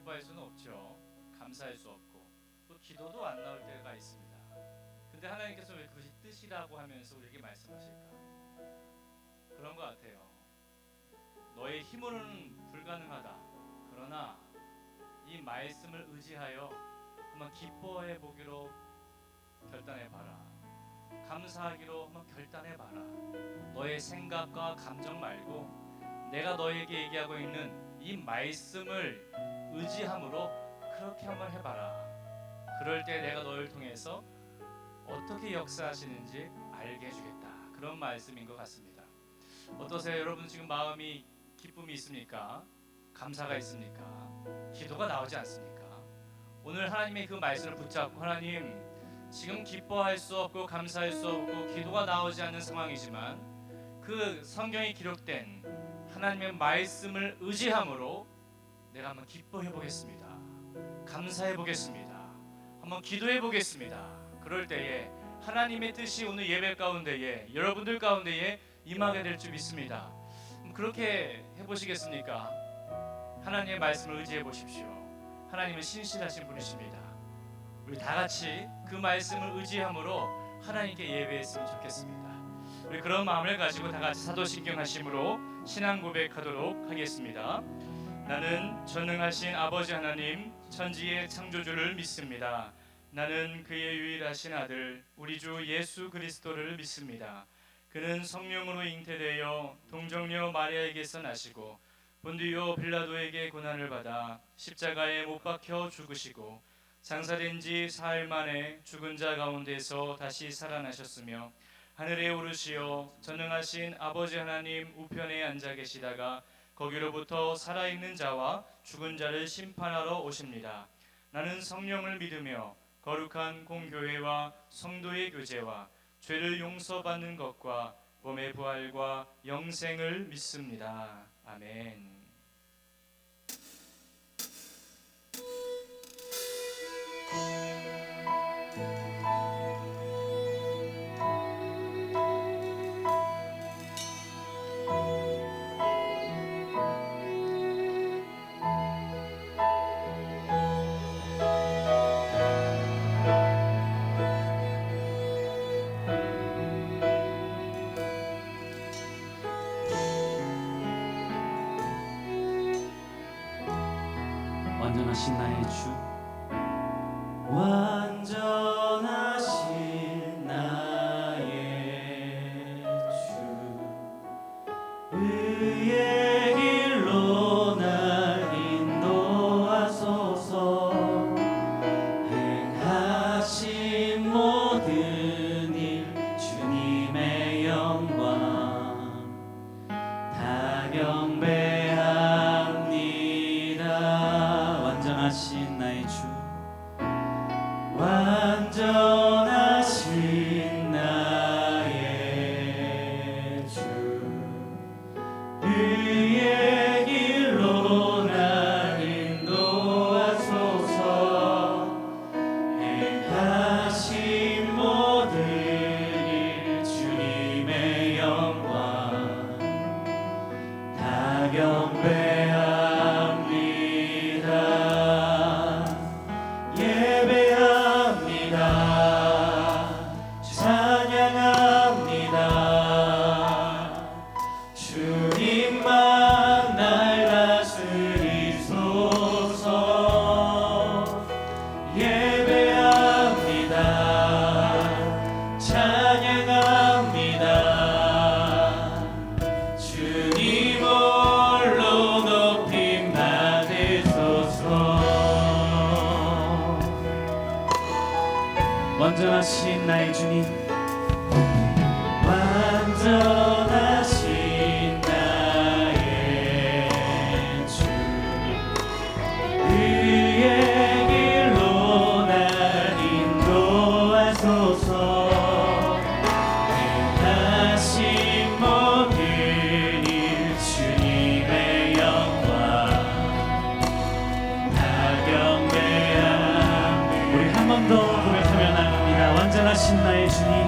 기뻐할 수는 없죠. 감사할 수 없고 또 기도도 안 나올 때가 있습니다. 근데 하나님께서 왜 그것이 뜻이라고 하면서 우리에게 말씀하실까? 그런 것 같아요. 너의 힘으로는 불가능하다. 그러나 이 말씀을 의지하여 한번 기뻐해 보기로 결단해 봐라. 감사하기로 한번 결단해 봐라. 너의 생각과 감정 말고 내가 너에게 얘기하고 있는 이 말씀을 의지함으로 그렇게 한번 해봐라. 그럴 때 내가 너를 통해서 어떻게 역사하시는지 알게 해주겠다. 그런 말씀인 것 같습니다. 어떠세요? 여러분 지금 마음이 기쁨이 있습니까? 감사가 있습니까? 기도가 나오지 않습니까? 오늘 하나님의 그 말씀을 붙잡고 하나님 지금 기뻐할 수 없고 감사할 수 없고 기도가 나오지 않는 상황이지만 그 성경에 기록된 하나님의 말씀을 의지함으로 내가 한번 기뻐해 보겠습니다. 감사해 보겠습니다. 한번 기도해 보겠습니다. 그럴 때에 하나님의 뜻이 오늘 예배 가운데에 여러분들 가운데에 임하게 될 줄 믿습니다. 그렇게 해보시겠습니까? 하나님의 말씀을 의지해 보십시오. 하나님은 신실하신 분이십니다. 우리 다 같이 그 말씀을 의지함으로 하나님께 예배했으면 좋겠습니다. 우리 그런 마음을 가지고 다 같이 사도신경 하심으로 신앙 고백하도록 하겠습니다. 나는 전능하신 아버지 하나님 천지의 창조주를 믿습니다. 나는 그의 유일하신 아들 우리 주 예수 그리스도를 믿습니다. 그는 성령으로 잉태되어 동정녀 마리아에게서 나시고 본디오 빌라도에게 고난을 받아 십자가에 못 박혀 죽으시고 장사된 지 사흘 만에 죽은 자 가운데서 다시 살아나셨으며 하늘에 오르시어 전능하신 아버지 하나님 우편에 앉아 계시다가 거기로부터 살아있는 자와 죽은 자를 심판하러 오십니다. 나는 성령을 믿으며 거룩한 공교회와 성도의 교제와 죄를 용서받는 것과 몸의 부활과 영생을 믿습니다. 아멘. 완전하신 나의 주, 완전하신 나의 주, 의의 길로 날 인도하소서. 행하신 모든 일 주님의 영광 다 경배합니다. 완전하신 나의 주, 완전하신 나의 주, 의의 길로 날 인도하소서. 행하신 모든 일 주님의 영광 다 경배합니다. 주님만 날 다스리소서. 예배합니다. 찬양합니다. 주님 홀로 높임 받으소서. 완전하신 나의 주님, 완전하신 나의 주, 의의 길로 날 인도하소서. 행하신 모든 일 주님의 영광 다 경배합니다. 우리 한 번 더 고백하며 나갑니다. 완전하신 나의 주님,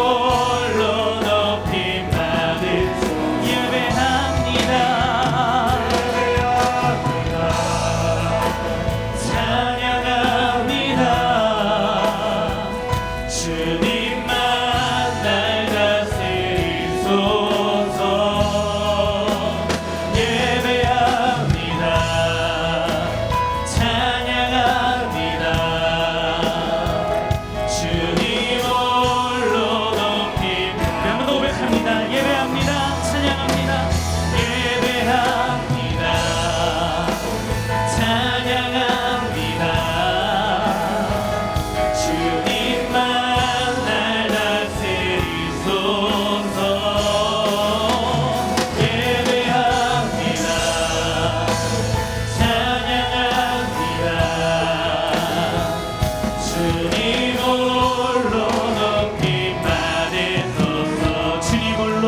홀로 높임 받으소서. 예배합니다. 찬양합니다. 주님만 날 다스리소서. 예배합니다. 찬양합니다. 주님 홀로 높임. 한번 더 고백합니다. 예배합니다. 찬양합니다. 예배합니다. 찬양합니다. 주님만 날 다스리소서. 예배합니다. 찬양합니다. 주님 홀로 높임 받으소서. 주님 홀로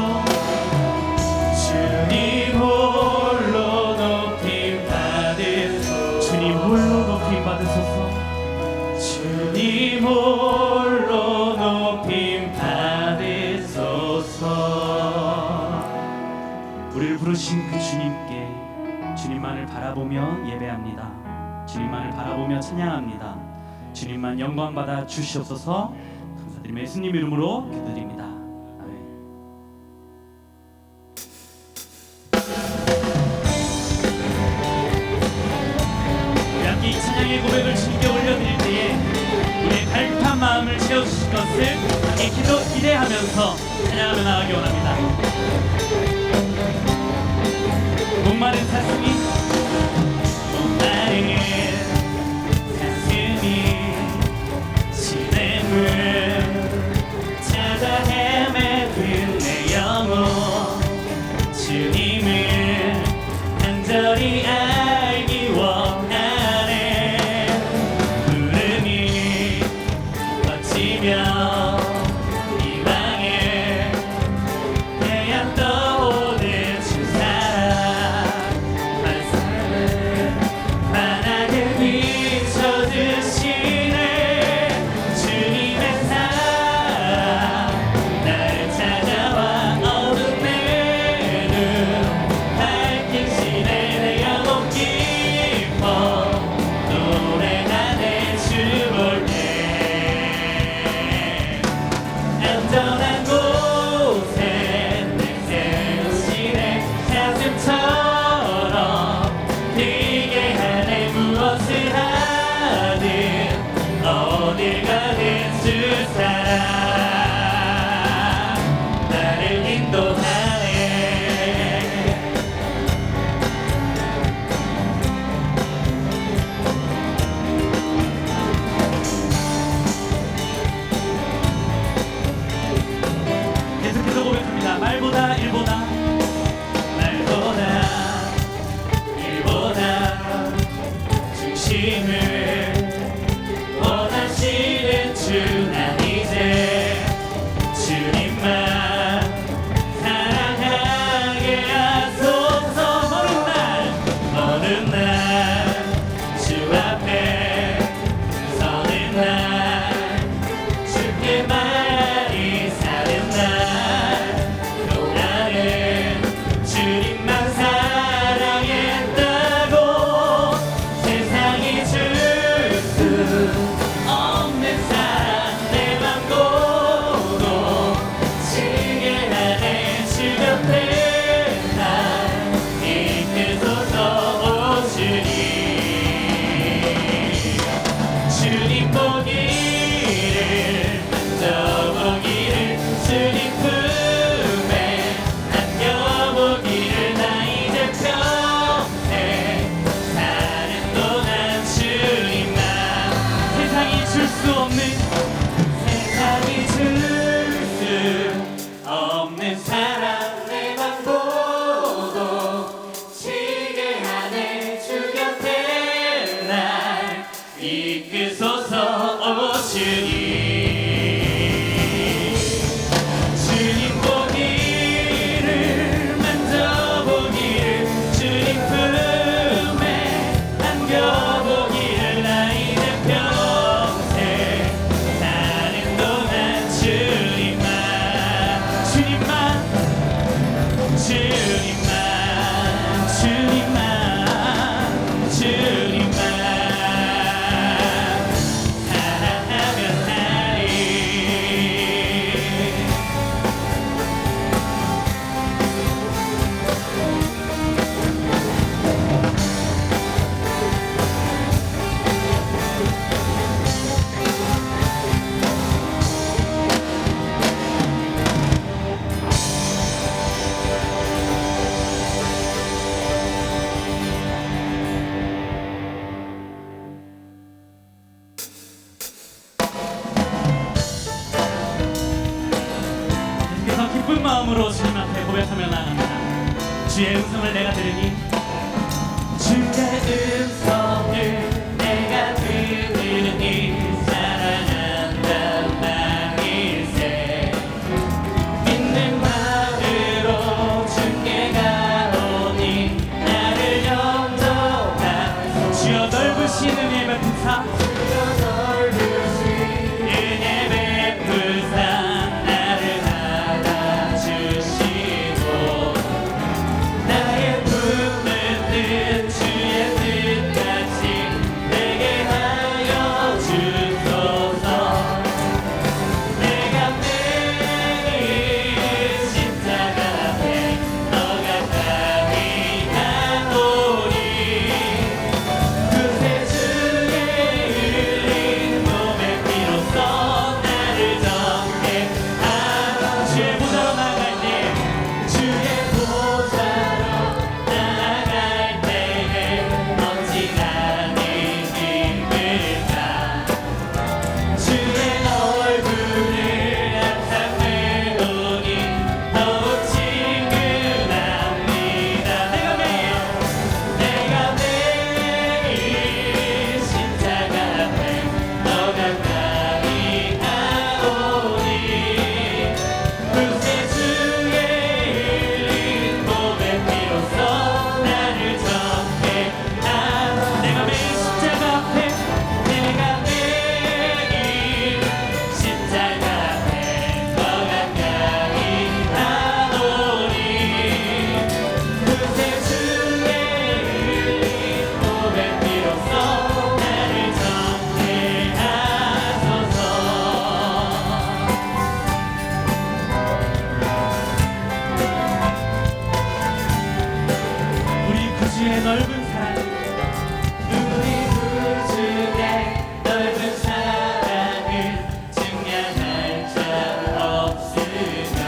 높임 받으소서. 주님 홀로 높임 받으소서. 주님 홀로 높임 받으소서. 우리를 부르신 그 주님께 주님만을 바라보며 예배합니다. 주님만을 바라보며 찬양합니다. 주님만 영광 받아 주시옵소서. 감사드리며 예수님 이름으로 기도드립니다. 아멘. 우리 함께 이 찬양의 고백을 주님께 올려드릴 때에 우리의 갈급한 마음을 채워주실 것을 함께 기대하면서 찬양하며 나가기 원합니다. 목마른 사슴이 시냇물 찾아 헤매는 내 영혼 주님을 간절히 알기 원하네. 구름이 걷히며 이방에 태양 떠오르는 주 사랑 말씀을 환하게 비춰주시네. 주님의 사랑 기쁜 마음으로 주님 앞에 고백하며 나갑니다. 주의 음성을 내가 들으니 주의 음성을 내가 들으니 사랑한단 말일세. 믿는 마음으로 주께 가오니 나를 영접하. 주여 넓으신 은혜 베푸사, 은혜 베푸사 나를 알아주시고 나의 품은 뜻 주의 뜻같이 내게 하여 주소서. 내가 매일 십자가 앞에 더 가까이 가오니 그새 주의 흘린 몸의 피로써 나를 정케 하라. 주의 보좌로 나아갈 때, 주의 보좌로 나아갈 때에 언제나 내 기쁠까. 주의 얼굴을 항상 배우니 더욱 친근합니다. 내가 매일 십자가 앞에 더 가까이 가오니 그새 주의 흘린 몸의 피로써 나를 정케 하라. 내가 매일 십자가 앞에, 내가 매일 십자가 앞에 더 가까이 가오니 그새 주의 흘린 몸의 피로써 나를 정케 하소서. 우리 구주의 넓은 사랑, 우리 구주의 넓은 사랑을 증명할 자 없으며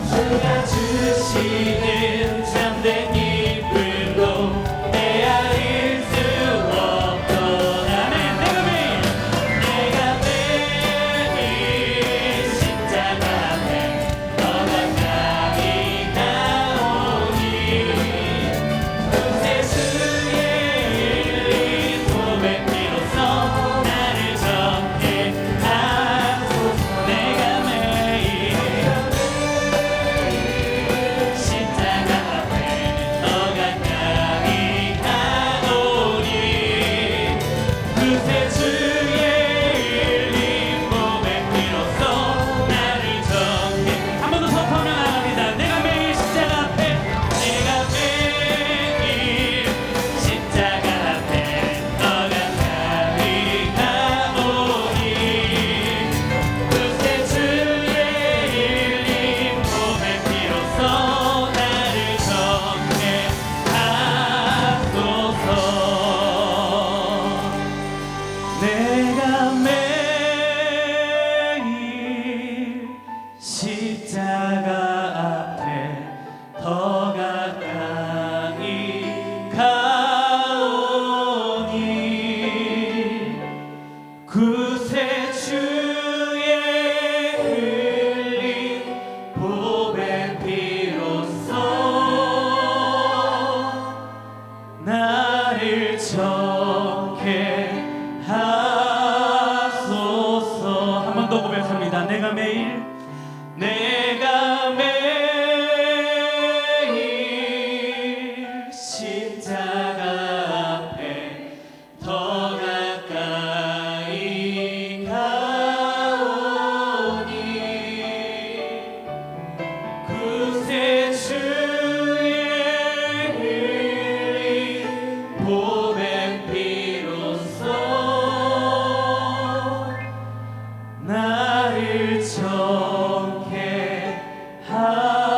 주가 주시는 참된 기쁨도 헤아릴 수 없도다. 내가 매일 십자가 앞에 더 가까이 가오니 그새 주의 흘린 몸의 피로써 나를 정케 하소서. 내가 매일 십자가 앞에 더 가까이 가오니 그새 주의 흘린 몸의 피로써 나를 정케. 한 번 더 선포하며 나갑니다. 내가 매일 십자가 앞에, 내가 매일 십자가 앞에 더 가까이 가오니 그새 주의 흘린 몸의 피로써 나를 정케 하소서. 내가 매일 십자가 앞에 더 가까이 가오니 그새 주의 흘린 보배 피로써 나를 정케 하소서. 한 번 더 고백합니다. 내가 매일 십자가 앞에 더 가까이 가오니 그새 주의 흘린 보배 피로써 나를 정케 하소서.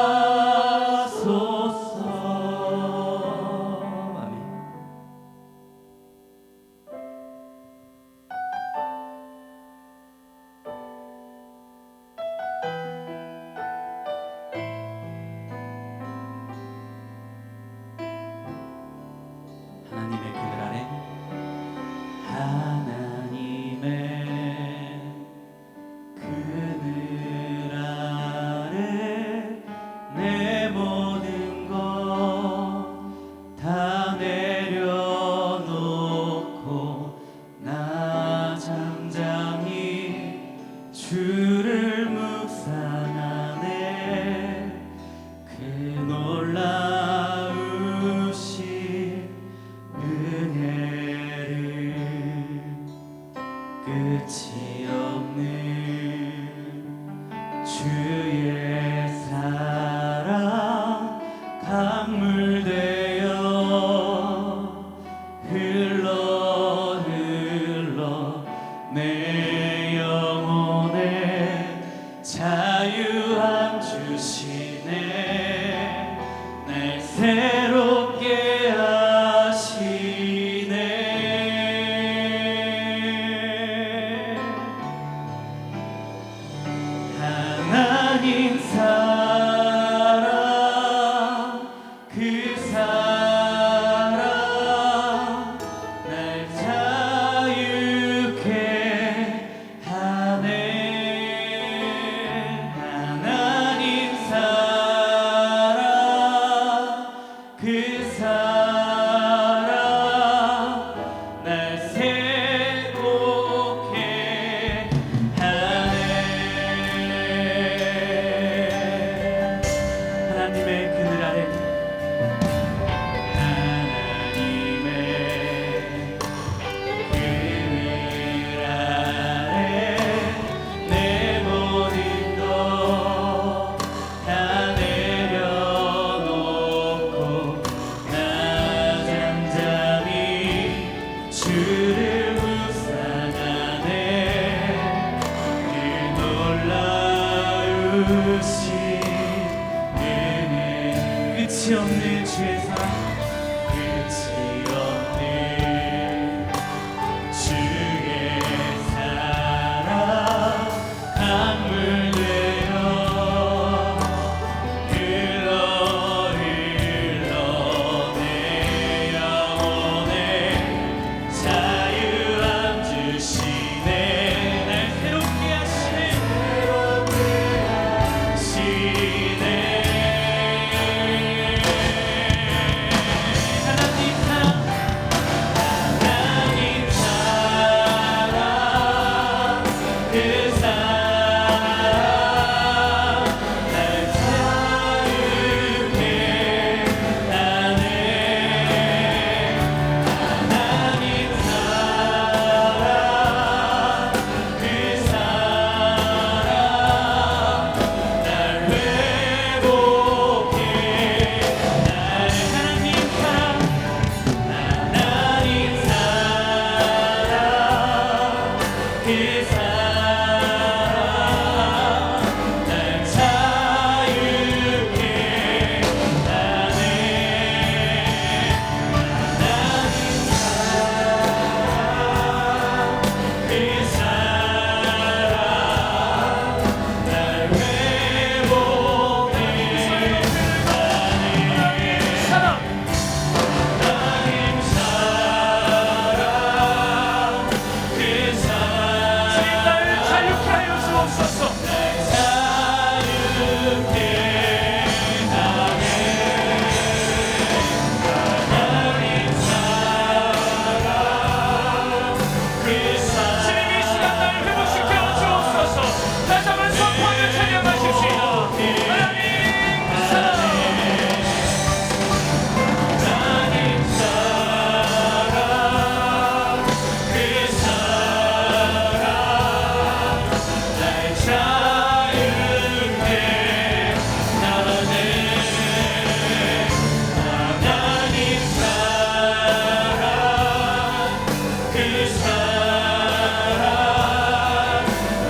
주의 사랑 강물 되어 흘러 내 영혼에 자유함 주시네 날 새롭게 하시네 하나님 사랑 그 사랑 날 자유케 하네 하나님 사랑 그 사랑 날 새롭게 하네 하나님의 그늘 아래 하나님의 그늘 아래 내 모든 것 다 내려놓고 나 잠잠히 주를 묵상하네 그 놀라우신 은혜 끝이 없는 주의 사랑 끝이 없는 주의 사랑 강물 되어 흘러 내 영혼에 자유함 주시네 날 새롭게 하시네 하나님 사랑 하나님 사랑 그 사랑 날 자유케 하네 하나님 사랑 그 사랑 날 회복해 나의 하나님 사랑 하나님 사랑 그 사랑 날 자유케 하네 하나님 사랑 그 사랑 날 회복해 사랑 하나님 사랑 그 사랑 나를 자유케 하여 주옵소서. 자유케 하네 하나님 사랑 그 주님 이 시간 사랑 나를 회복시켜 주옵소서. 다시 한번 선포하며 찬양하십시오. 하나님 사랑 하나님 사랑 그 사랑 날 자유케 하네 하나님 사랑 그 사랑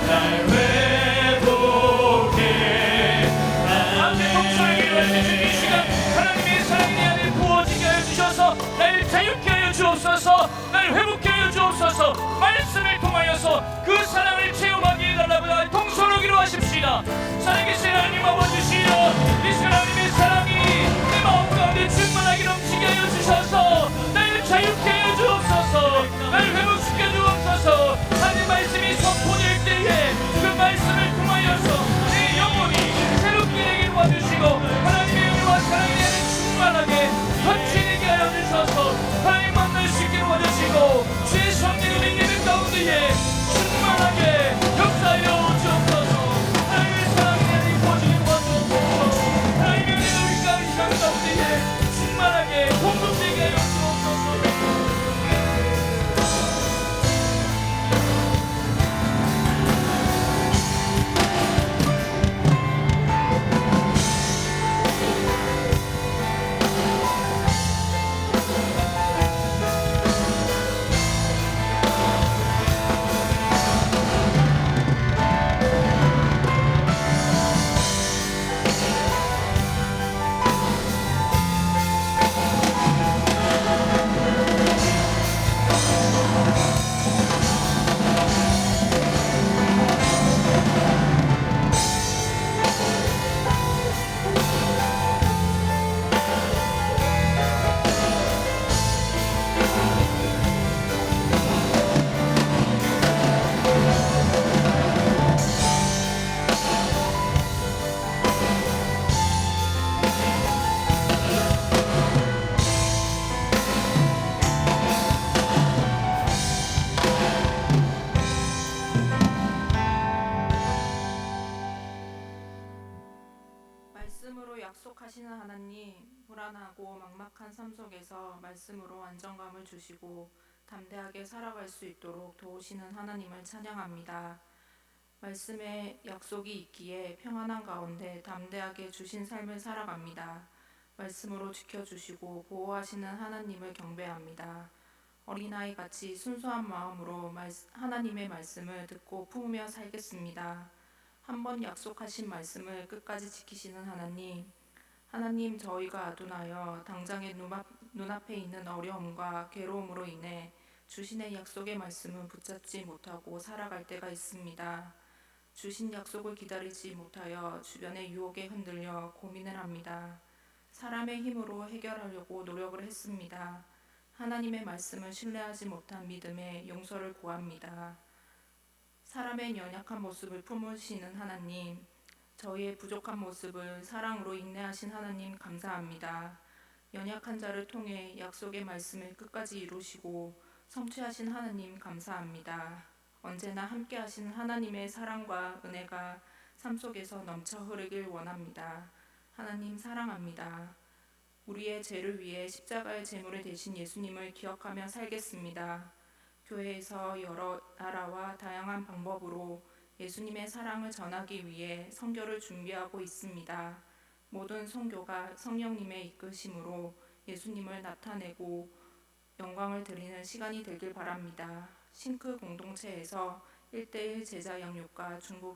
날 회복해 함께 동서에게 이루어지신 이 시간 하나님의 사랑이 내 안에 부어지게 하여 주셔서 날 자유케 하여 주옵소서. 날 회복케 하여 주옵소서. 말씀을 통하여서 그 사랑을 체험하게 해달라고 동서로기로 하십시다. 살아계신 하나님 아버지시여 이 시간 하나님의 사랑이 내 마음 가운데 충만하게 넘치게 하여 주셔서 날 자유케 하여 주옵소서. 날 회복시켜 주옵소서. 하나님 말씀이 선포될 때에 그 말씀을 통하여서 내 영혼이 새롭게 되게 도와주시고 하나님의 은혜와 사랑이 나를 충만하게 터치되게 하여 주셔서 하나님 만날 수 있게 도와주시고 주의 성령의 능력 가운데에 충만하게 역사하여 주옵소서. 하나님의 사랑이 나를 말씀으로 약속하시는 하나님, 불안하고 막막한 삶 속에서 말씀으로 안정감을 주시고 담대하게 살아갈 수 있도록 도우시는 하나님을 찬양합니다. 말씀에 약속이 있기에 평안한 가운데 담대하게 주신 삶을 살아갑니다. 말씀으로 지켜주시고 보호하시는 하나님을 경배합니다. 어린아이 같이 순수한 마음으로 하나님의 말씀을 듣고 품으며 살겠습니다. 한번 약속하신 말씀을 끝까지 지키시는 하나님, 하나님, 저희가 아둔하여 당장의 눈앞에 있는 어려움과 괴로움으로 인해 주신의 약속의 말씀을 붙잡지 못하고 살아갈 때가 있습니다. 주신 약속을 기다리지 못하여 주변의 유혹에 흔들려 고민을 합니다. 사람의 힘으로 해결하려고 노력을 했습니다. 하나님의 말씀을 신뢰하지 못한 믿음에 용서를 구합니다. 사람의 연약한 모습을 품으시는 하나님, 저희의 부족한 모습을 사랑으로 인내하신 하나님 감사합니다. 연약한 자를 통해 약속의 말씀을 끝까지 이루시고 성취하신 하나님 감사합니다. 언제나 함께하신 하나님의 사랑과 은혜가 삶 속에서 넘쳐 흐르길 원합니다. 하나님 사랑합니다. 우리의 죄를 위해 십자가의 제물이 되신 예수님을 기억하며 살겠습니다. 교회에서 여러 나라와 다양한 방법으로 예수님의 사랑을 전하기 위해 선교를 준비하고 있습니다. 모든 선교가 성령님의 이끄심으로 예수님을 나타내고 영광을 드리는 시간이 되길 바랍니다. 싱크 공동체에서 1:1 제자 양육과 중보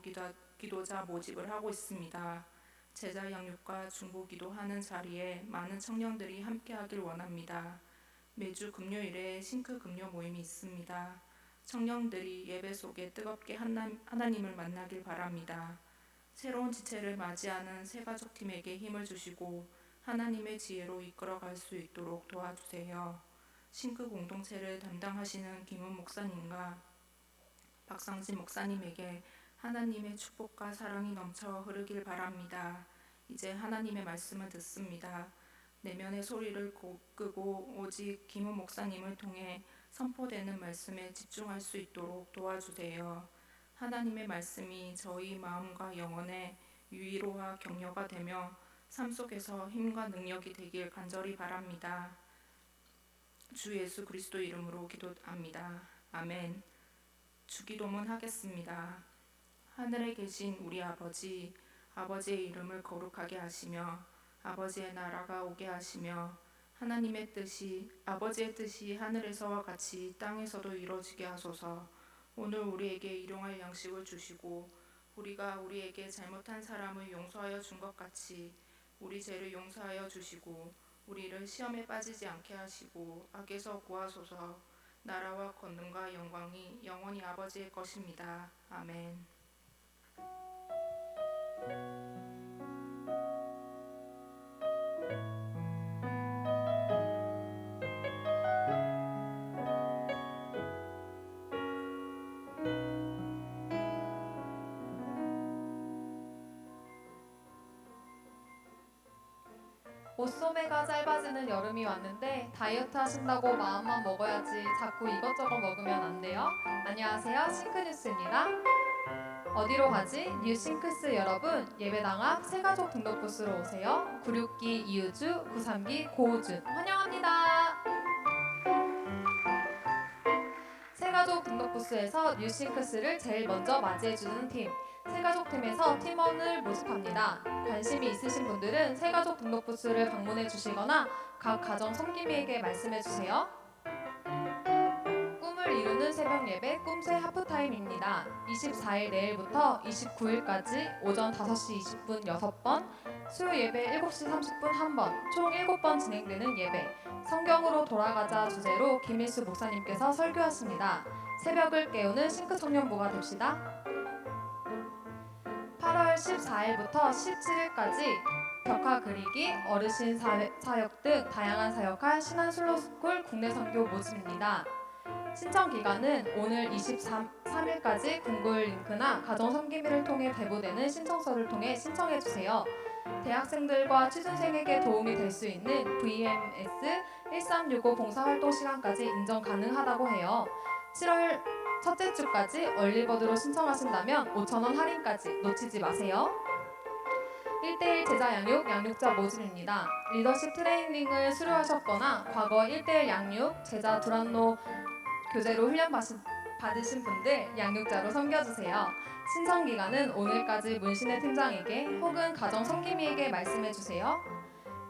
기도자 모집을 하고 있습니다. 제자 양육과 중보 기도하는 자리에 많은 청년들이 함께하길 원합니다. 매주 금요일에 싱크 금요 모임이 있습니다. 청년들이 예배 속에 뜨겁게 하나님을 만나길 바랍니다. 새로운 지체를 맞이하는 새가족팀에게 힘을 주시고 하나님의 지혜로 이끌어갈 수 있도록 도와주세요. 싱크 공동체를 담당하시는 김은 목사님과 박상진 목사님에게 하나님의 축복과 사랑이 넘쳐 흐르길 바랍니다. 이제 하나님의 말씀을 듣습니다. 내면의 소리를 끄고 오직 김은 목사님을 통해 선포되는 말씀에 집중할 수 있도록 도와주세요. 하나님의 말씀이 저희 마음과 영혼의 위로와 격려가 되며 삶 속에서 힘과 능력이 되길 간절히 바랍니다. 주 예수 그리스도 이름으로 기도합니다. 아멘. 주기도문 하겠습니다. 하늘에 계신 우리 아버지, 아버지의 이름을 거룩하게 하시며 아버지의 나라가 오게 하시며 아버지의 뜻이 하늘에서와 같이 땅에서도 이루어지게 하소서. 오늘 우리에게 일용할 양식을 주시고 우리가 우리에게 잘못한 사람을 용서하여 준 것 같이 우리 죄를 용서하여 주시고 우리를 시험에 빠지지 않게 하시고 악에서 구하소서. 나라와 권능과 영광이 영원히 아버지의 것입니다. 아멘. 옷소매가 짧아지는 여름이 왔는데 다이어트 하신다고 마음만 먹어야지 자꾸 이것저것 먹으면 안 돼요. 안녕하세요, 싱크뉴스입니다. 어디로 가지? 뉴싱크스 여러분, 예배당 앞 새가족 등록 부스로 오세요. 96기 이우주, 93기 고우준 환영합니다. 새가족 등록 부스에서 뉴싱크스를 제일 먼저 맞이해주는 팀, 새가족팀에서 팀원을 모집합니다. 관심이 있으신 분들은 새가족 등록 부스를 방문해 주시거나 각 가정 섬김이에게 말씀해 주세요. 꿈을 이루는 새벽 예배 꿈새 하프타임입니다. 24일 내일부터 29일까지 오전 5시 20분 6번, 수요 예배 7시 30분 1번, 총 7번 진행되는 예배, 성경으로 돌아가자 주제로 김일수 목사님께서 설교하십니다. 새벽을 깨우는 싱크 청년부가 됩시다. 8월 14일부터 17일까지 벽화 그리기, 어르신 사역 등 다양한 사역할 신한슬로스쿨 국내 선교 모집입니다. 신청 기간은 오늘 23일까지 구글 링크나 가정 섬김이를 통해 배부되는 신청서를 통해 신청해 주세요. 대학생들과 취준생에게 도움이 될 수 있는 VMS 1365 봉사활동 시간까지 인정 가능하다고 해요. 7월 첫째 주까지 얼리버드로 신청하신다면 5,000원 할인까지 놓치지 마세요. 1대1 제자 양육, 양육자 모집입니다. 리더십 트레이닝을 수료하셨거나 과거 1대1 양육, 제자 두란노 교재로 훈련 받으신 분들 양육자로 섬겨주세요. 신청 기간은 오늘까지 문신의 팀장에게 혹은 가정 성김이에게 말씀해주세요.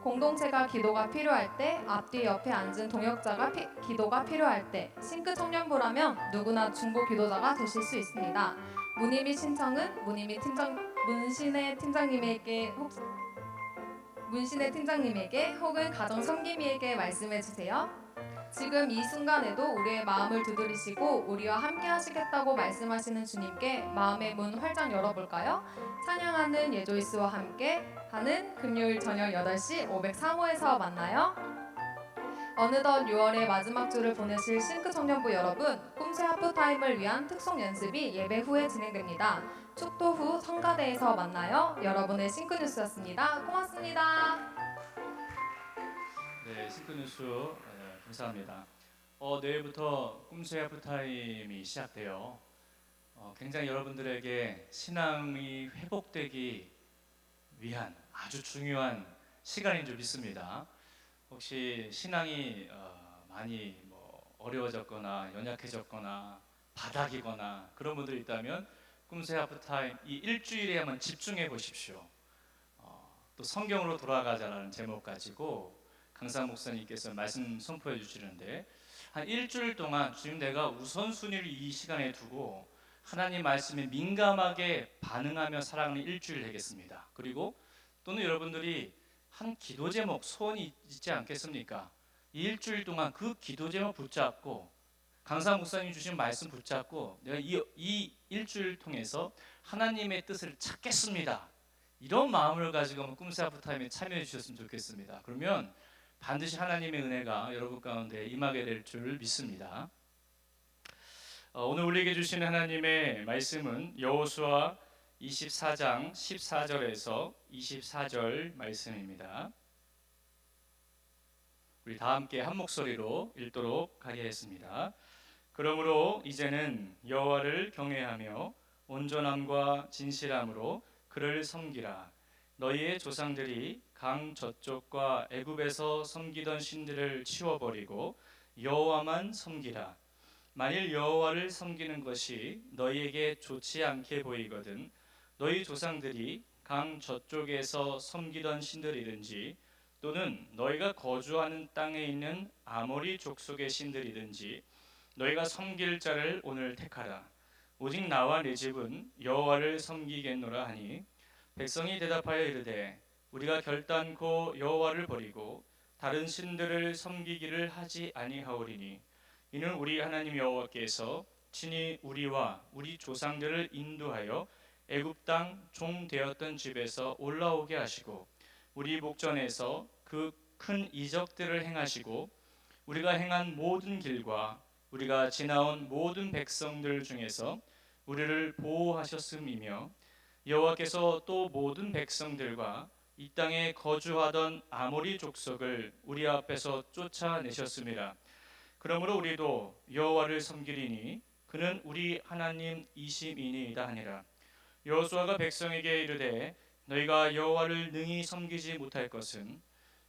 공동체가 기도가 필요할 때, 앞뒤 옆에 앉은 동역자가 기도가 필요할 때, 싱크 청년부라면 누구나 중보 기도자가 되실 수 있습니다. 문의 및 신청은 문신의 팀장님에게 혹은 가정 성김이에게 말씀해주세요. 지금 이 순간에도 우리의 마음을 두드리시고 우리와 함께 하시겠다고 말씀하시는 주님께 마음의 문 활짝 열어볼까요? 찬양하는 예조이스와 함께 하는 금요일 저녁 8시 503호에서 만나요. 어느덧 6월의 마지막 주를 보내실 싱크 청년부 여러분, 꿈새 하프타임을 위한 특송 연습이 예배 후에 진행됩니다. 축도 후 성가대에서 만나요. 여러분의 싱크 뉴스였습니다. 고맙습니다. 네, 싱크뉴스 감사합니다. 내일부터 꿈새 하프타임이 시작돼요. 굉장히 여러분들에게 신앙이 회복되기 위한 아주 중요한 시간인 줄 믿습니다. 혹시 신앙이 많이 어려워졌거나 연약해졌거나 바닥이거나 그런 분들이 있다면 꿈새 하프타임 이 일주일에 한번 집중해 보십시오. 또 성경으로 돌아가자라는 제목 가지고 강상 목사님께서 말씀 선포해 주시는데, 한 일주일 동안 주님 내가 우선순위를 이 시간에 두고 하나님 말씀에 민감하게 반응하며 살아가는 일주일 되겠습니다. 그리고 또는 여러분들이 한 기도 제목 소원이 있지 않겠습니까? 이 일주일 동안 그 기도 제목 붙잡고 강상 목사님 주신 말씀 붙잡고 내가 이 일주일 통해서 하나님의 뜻을 찾겠습니다. 이런 마음을 가지고 꿈새 하프타임에 참여해 주셨으면 좋겠습니다. 그러면 반드시 하나님의 은혜가 여러분 가운데 임하게 될 줄 믿습니다. 오늘 우리에게 주시는 하나님의 말씀은 여호수아 24장 14절에서 24절 말씀입니다. 우리 다 함께 한 목소리로 읽도록 하겠습니다. 그러므로 이제는 여호와를 경외하며 온전함과 진실함으로 그를 섬기라. 너희의 조상들이 강 저쪽과 애굽에서 섬기던 신들을 치워버리고 여호와만 섬기라. 만일 여호와를 섬기는 것이 너희에게 좋지 않게 보이거든 너희 조상들이 강 저쪽에서 섬기던 신들이든지 또는 너희가 거주하는 땅에 있는 아모리 족속의 신들이든지 너희가 섬길 자를 오늘 택하라. 오직 나와 내 집은 여호와를 섬기겠노라 하니 백성이 대답하여 이르되 우리가 결단코 여호와를 버리고 다른 신들을 섬기기를 하지 아니하오리니 이는 우리 하나님 여호와께서 친히 우리와 우리 조상들을 인도하여 애굽 땅 종 되었던 집에서 올라오게 하시고 우리 목전에서 그 큰 이적들을 행하시고 우리가 행한 모든 길과 우리가 지나온 모든 백성들 중에서 우리를 보호하셨음이며 여호와께서 또 모든 백성들과 이 땅에 거주하던 아모리 족속을 우리 앞에서 쫓아내셨음이라. 그러므로 우리도 여호와를 섬기리니 그는 우리 하나님이심이니이다 하니라. 여호수아가 백성에게 이르되 너희가 여호와를 능히 섬기지 못할 것은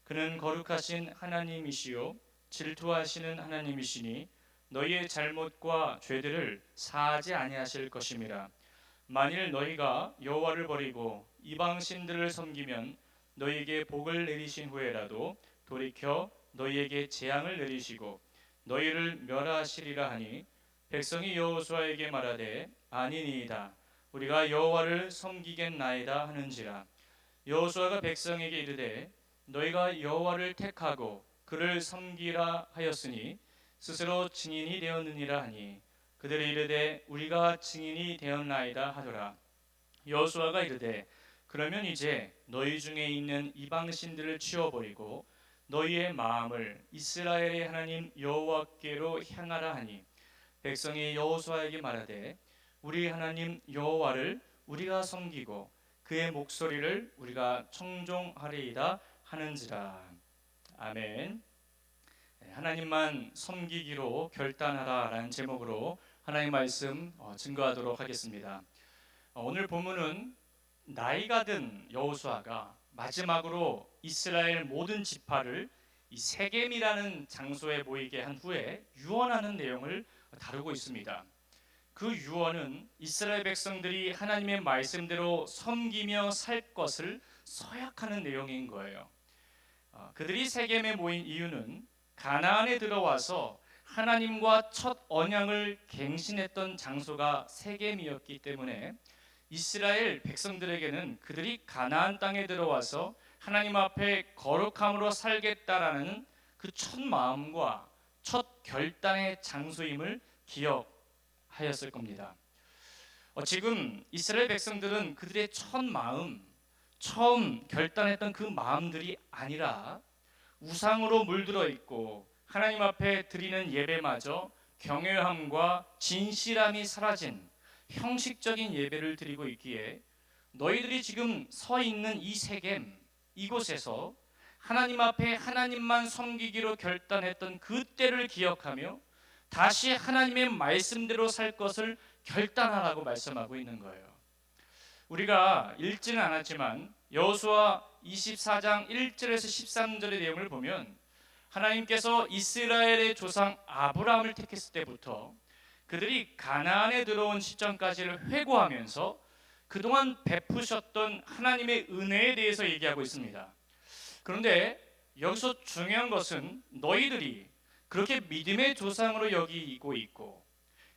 그는 거룩하신 하나님이시요 질투하시는 하나님이시니 너희의 잘못과 죄들을 사하지 아니하실 것임이라. 만일 너희가 여호와를 버리고 이방 신들을 섬기면 너희에게 복을 내리신 후에라도 돌이켜 너희에게 재앙을 내리시고 너희를 멸하시리라 하니 백성이 여호수아에게 말하되 아니니이다. 우리가 여호와를 섬기겠나이다 하는지라. 여호수아가 백성에게 이르되 너희가 여호와를 택하고 그를 섬기라 하였으니 스스로 증인이 되었느니라 하니 그들이 이르되 우리가 증인이 되었나이다 하더라. 여호수아가 이르되 그러면 이제 너희 중에 있는 이방 신들을 치워버리고 너희의 마음을 이스라엘의 하나님 여호와께로 향하라 하니 백성이 여호수아에게 말하되 우리 하나님 여호와를 우리가 섬기고 그의 목소리를 우리가 청종하리이다 하는지라. 아멘. 하나님만 섬기기로 결단하라라는 제목으로 하나님 말씀 증거하도록 하겠습니다. 오늘 본문은 나이가 든 여호수아가 마지막으로 이스라엘 모든 지파를 이 세겜이라는 장소에 모이게 한 후에 유언하는 내용을 다루고 있습니다. 그 유언은 이스라엘 백성들이 하나님의 말씀대로 섬기며 살 것을 서약하는 내용인 거예요. 그들이 세겜에 모인 이유는 가나안에 들어와서 하나님과 첫 언약을 갱신했던 장소가 세겜이었기 때문에 이스라엘 백성들에게는 그들이 가나안 땅에 들어와서 하나님 앞에 거룩함으로 살겠다라는 그 첫 마음과 첫 결단의 장소임을 기억하였을 겁니다. 지금 이스라엘 백성들은 그들의 첫 마음, 처음 결단했던 그 마음들이 아니라 우상으로 물들어 있고 하나님 앞에 드리는 예배마저 경외함과 진실함이 사라진 형식적인 예배를 드리고 있기에 너희들이 지금 서 있는 이 세겜 이곳에서 하나님 앞에 하나님만 섬기기로 결단했던 그때를 기억하며 다시 하나님의 말씀대로 살 것을 결단하라고 말씀하고 있는 거예요. 우리가 읽지는 않았지만 여호수아 24장 1절에서 13절의 내용을 보면 하나님께서 이스라엘의 조상 아브라함을 택했을 때부터 그들이 가나안에 들어온 시점까지를 회고하면서 그동안 베푸셨던 하나님의 은혜에 대해서 얘기하고 있습니다. 그런데 여기서 중요한 것은 너희들이 그렇게 믿음의 조상으로 여기고 있고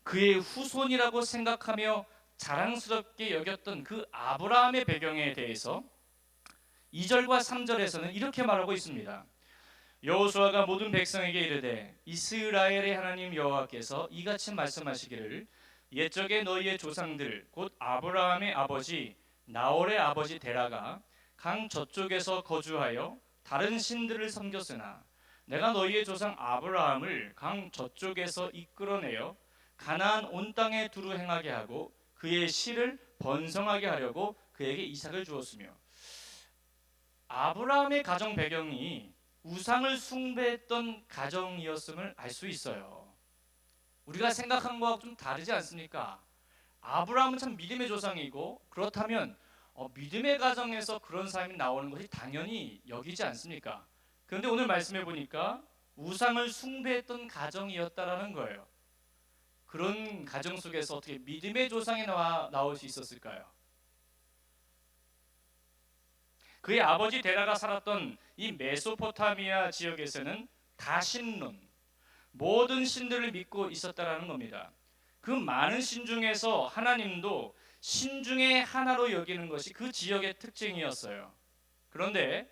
그의 후손이라고 생각하며 자랑스럽게 여겼던 그 아브라함의 배경에 대해서 2절과 3절에서는 이렇게 말하고 있습니다. 여호수아가 모든 백성에게 이르되 이스라엘의 하나님 여호와께서 이같이 말씀하시기를 옛적에 너희의 조상들 곧 아브라함의 아버지 나홀의 아버지 데라가 강 저쪽에서 거주하여 다른 신들을 섬겼으나 내가 너희의 조상 아브라함을 강 저쪽에서 이끌어내어 가나안 온 땅에 두루 행하게 하고 그의 씨를 번성하게 하려고 그에게 이삭을 주었으며 아브라함의 가정 배경이 우상을 숭배했던 가정이었음을 알 수 있어요. 우리가 생각한 거하고 좀 다르지 않습니까? 아브라함은 참 믿음의 조상이고 그렇다면 믿음의 가정에서 그런 사람이 나오는 것이 당연히 여기지 않습니까? 그런데 오늘 말씀해 보니까 우상을 숭배했던 가정이었다라는 거예요. 그런 가정 속에서 어떻게 믿음의 조상이 나올 수 있었을까요? 그의 아버지 데라가 살았던 이 메소포타미아 지역에서는 다신론, 모든 신들을 믿고 있었다라는 겁니다. 그 많은 신 중에서 하나님도 신 중에 하나로 여기는 것이 그 지역의 특징이었어요. 그런데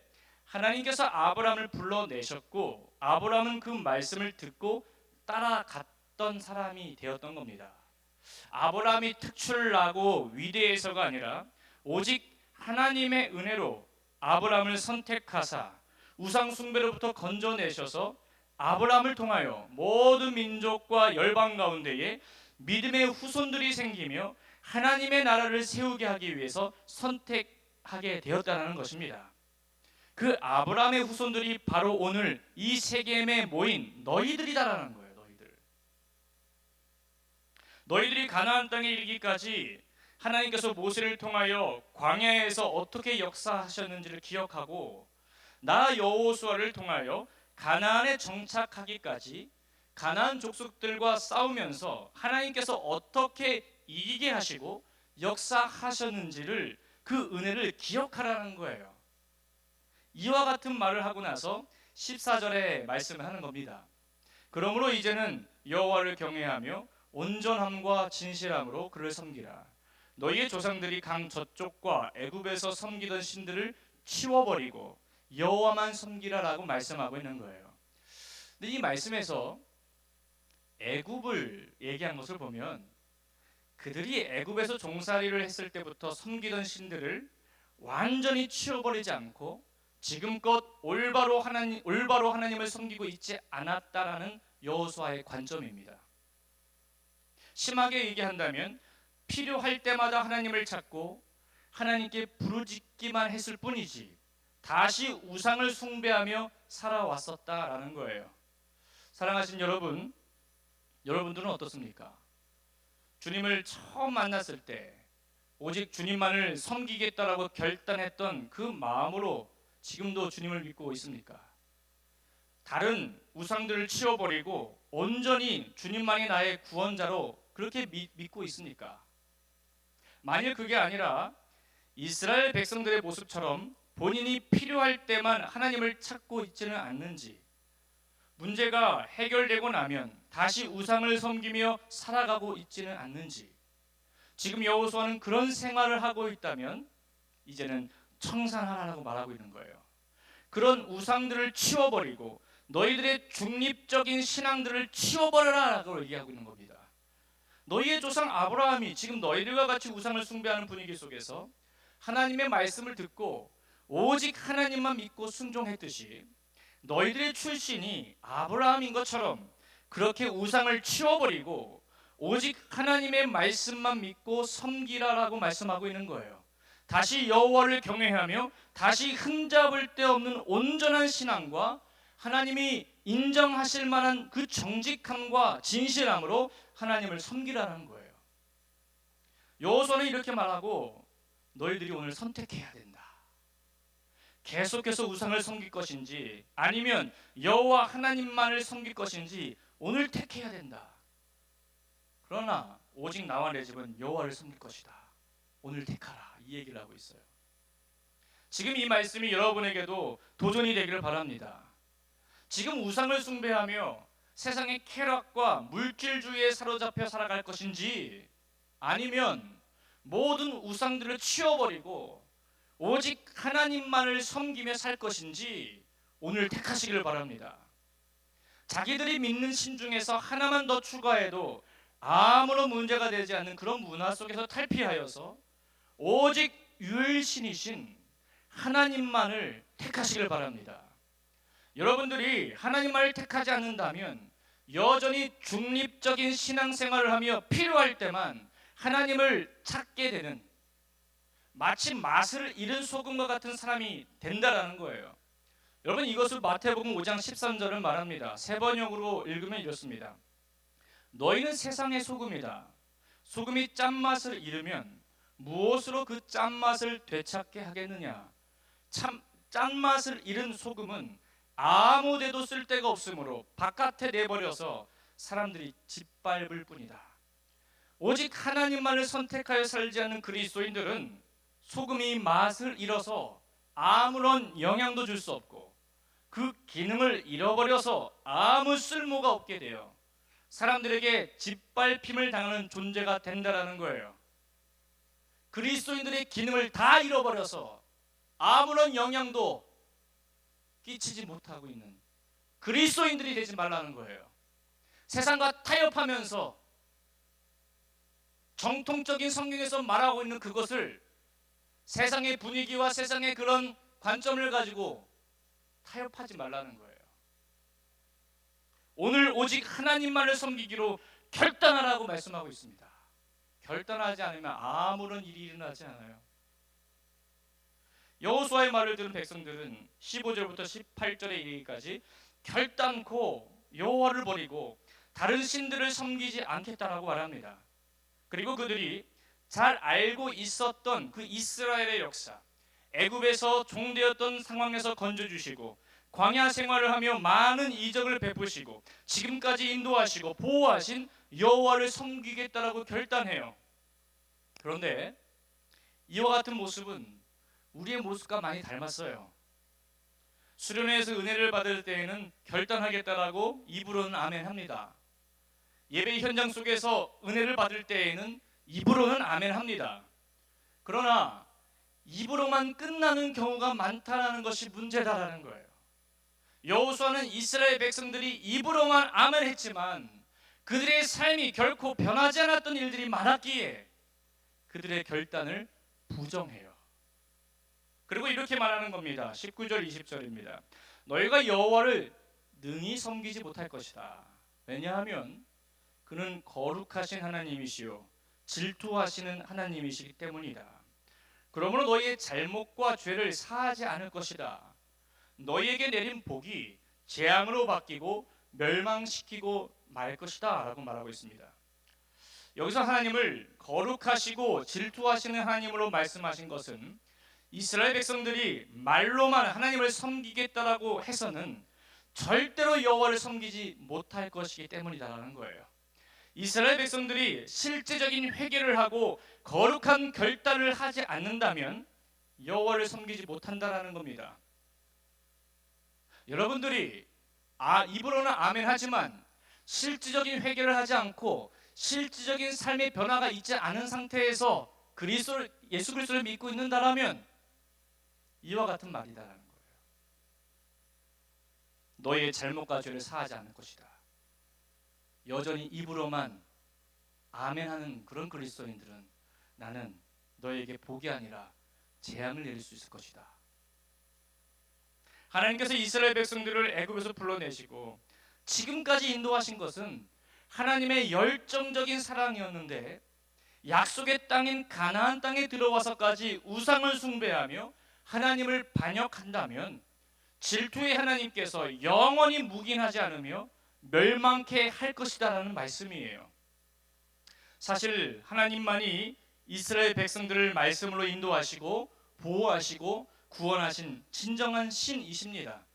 하나님께서 아브라함을 불러내셨고 아브라함은 그 말씀을 듣고 따라갔던 사람이 되었던 겁니다. 아브라함이 특출나고 위대해서가 아니라 오직 하나님의 은혜로 아브라함을 선택하사 우상 숭배로부터 건져내셔서 아브라함을 통하여 모든 민족과 열방 가운데에 믿음의 후손들이 생기며 하나님의 나라를 세우게 하기 위해서 선택하게 되었다는 것입니다. 그 아브라함의 후손들이 바로 오늘 이 세겜에 모인 너희들이다라는 거예요. 너희들이 가나안 땅에 이르기까지 하나님께서 모세를 통하여 광야에서 어떻게 역사하셨는지를 기억하고 나 여호수아를 통하여 가나안에 정착하기까지 가나안 족속들과 싸우면서 하나님께서 어떻게 이기게 하시고 역사하셨는지를 그 은혜를 기억하라는 거예요. 이와 같은 말을 하고 나서 14절에 말씀을 하는 겁니다. 그러므로 이제는 여호와를 경외하며 온전함과 진실함으로 그를 섬기라. 너희의 조상들이 강 저쪽과 애굽에서 섬기던 신들을 치워버리고 여호와만 섬기라라고 말씀하고 있는 거예요. 근데 이 말씀에서 애굽을 얘기한 것을 보면 그들이 애굽에서 종살이를 했을 때부터 섬기던 신들을 완전히 치워버리지 않고 지금껏 올바로 하나님을 섬기고 있지 않았다라는 여호수아의 관점입니다. 심하게 얘기한다면 필요할 때마다 하나님을 찾고 하나님께 부르짖기만 했을 뿐이지 다시 우상을 숭배하며 살아왔었다라는 거예요. 사랑하신 여러분, 여러분들은 어떻습니까? 주님을 처음 만났을 때 오직 주님만을 섬기겠다라고 결단했던 그 마음으로 지금도 주님을 믿고 있습니까? 다른 우상들을 치워버리고 온전히 주님만이 나의 구원자로 그렇게 믿고 있습니까? 만일 그게 아니라 이스라엘 백성들의 모습처럼 본인이 필요할 때만 하나님을 찾고 있지는 않는지, 문제가 해결되고 나면 다시 우상을 섬기며 살아가고 있지는 않는지, 지금 여호수아는 그런 생활을 하고 있다면 이제는 청산하라고 말하고 있는 거예요. 그런 우상들을 치워버리고 너희들의 중립적인 신앙들을 치워버려라라고 얘기하고 있는 겁니다. 너희의 조상 아브라함이 지금 너희들과 같이 우상을 숭배하는 분위기 속에서 하나님의 말씀을 듣고 오직 하나님만 믿고 순종했듯이 너희들의 출신이 아브라함인 것처럼 그렇게 우상을 치워버리고 오직 하나님의 말씀만 믿고 섬기라라고 말씀하고 있는 거예요. 다시 여호와를 경외하며 다시 흠잡을 데 없는 온전한 신앙과 하나님이 인정하실 만한 그 정직함과 진실함으로 하나님을 섬기라는 거예요. 여호수아는 이렇게 말하고 너희들이 오늘 선택해야 된다. 계속해서 우상을 섬길 것인지 아니면 여호와 하나님만을 섬길 것인지 오늘 택해야 된다. 그러나 오직 나와 내 집은 여호와를 섬길 것이다. 오늘 택하라. 이 얘기를 하고 있어요. 지금 이 말씀이 여러분에게도 도전이 되기를 바랍니다. 지금 우상을 숭배하며 세상의 쾌락과 물질주의에 사로잡혀 살아갈 것인지 아니면 모든 우상들을 치워버리고 오직 하나님만을 섬기며 살 것인지 오늘 택하시기를 바랍니다. 자기들이 믿는 신 중에서 하나만 더 추가해도 아무런 문제가 되지 않는 그런 문화 속에서 탈피하여서 오직 유일신이신 하나님만을 택하시기를 바랍니다. 여러분들이 하나님만을 택하지 않는다면 여전히 중립적인 신앙생활을 하며 필요할 때만 하나님을 찾게 되는, 마치 맛을 잃은 소금과 같은 사람이 된다라는 거예요. 여러분, 이것을 마태복음 5장 13절을 말합니다. 세 번역으로 읽으면 이렇습니다. 너희는 세상의 소금이다. 소금이 짠맛을 잃으면 무엇으로 그 짠맛을 되찾게 하겠느냐. 참 짠맛을 잃은 소금은 아무 데도 쓸 데가 없으므로 바깥에 내버려서 사람들이 짓밟을 뿐이다. 오직 하나님만을 선택하여 살지 않는 그리스도인들은 소금이 맛을 잃어서 아무런 영향도 줄 수 없고 그 기능을 잃어버려서 아무 쓸모가 없게 돼요. 사람들에게 짓밟힘을 당하는 존재가 된다라는 거예요. 그리스도인들의 기능을 다 잃어버려서 아무런 영향도 끼치지 못하고 있는 그리스도인들이 되지 말라는 거예요. 세상과 타협하면서 정통적인 성경에서 말하고 있는 그것을 세상의 분위기와 세상의 그런 관점을 가지고 타협하지 말라는 거예요. 오늘 오직 하나님만을 섬기기로 결단하라고 말씀하고 있습니다. 결단하지 않으면 아무런 일이 일어나지 않아요. 여호수아의 말을 들은 백성들은 15절부터 18절에 이르기까지 결단코 여호와를 버리고 다른 신들을 섬기지 않겠다라고 말합니다. 그리고 그들이 잘 알고 있었던 그 이스라엘의 역사, 애굽에서 종되었던 상황에서 건져주시고 광야 생활을 하며 많은 이적을 베푸시고 지금까지 인도하시고 보호하신 여호와를 섬기겠다라고 결단해요. 그런데 이와 같은 모습은 우리의 모습과 많이 닮았어요. 수련회에서 은혜를 받을 때에는 결단하겠다라고 입으로는 아멘 합니다. 예배 현장 속에서 은혜를 받을 때에는 입으로는 아멘 합니다. 그러나 입으로만 끝나는 경우가 많다는 것이 문제다라는 거예요. 여호수아는 이스라엘 백성들이 입으로만 아멘 했지만 그들의 삶이 결코 변하지 않았던 일들이 많았기에 그들의 결단을 부정해요. 그리고 이렇게 말하는 겁니다. 19절 20절입니다. 너희가 여호와를 능히 섬기지 못할 것이다. 왜냐하면 그는 거룩하신 하나님이시요 질투하시는 하나님이시기 때문이다. 그러므로 너희의 잘못과 죄를 사하지 않을 것이다. 너희에게 내린 복이 재앙으로 바뀌고 멸망시키고 말 것이다 라고 말하고 있습니다. 여기서 하나님을 거룩하시고 질투하시는 하나님으로 말씀하신 것은 이스라엘 백성들이 말로만 하나님을 섬기겠다라고 해서는 절대로 여호와를 섬기지 못할 것이기 때문이다라는 거예요. 이스라엘 백성들이 실제적인 회개를 하고 거룩한 결단을 하지 않는다면 여호와를 섬기지 못한다라는 겁니다. 여러분들이 입으로는 아멘 하지만 실질적인 회개를 하지 않고 실질적인 삶의 변화가 있지 않은 상태에서 예수 그리스도를 믿고 있는다라면 이와 같은 말이다라는 거예요. 너의 잘못과 죄를 사하지 않을 것이다. 여전히 입으로만 아멘하는 그런 그리스도인들은 나는 너에게 복이 아니라 재앙을 내릴 수 있을 것이다. 하나님께서 이스라엘 백성들을 애굽에서 불러내시고 지금까지 인도하신 것은 하나님의 열정적인 사랑이었는데 약속의 땅인 가나안 땅에 들어와서까지 우상을 숭배하며 하나님을 반역한다면 질투의 하나님께서 영원히 묵인하지 않으며 멸망케 할 것이다라는 말씀이에요. 사실 하나님만이 이스라엘 백성들을 말씀으로 인도하시고 보호하시고 구원하신 진정한 신이십니다.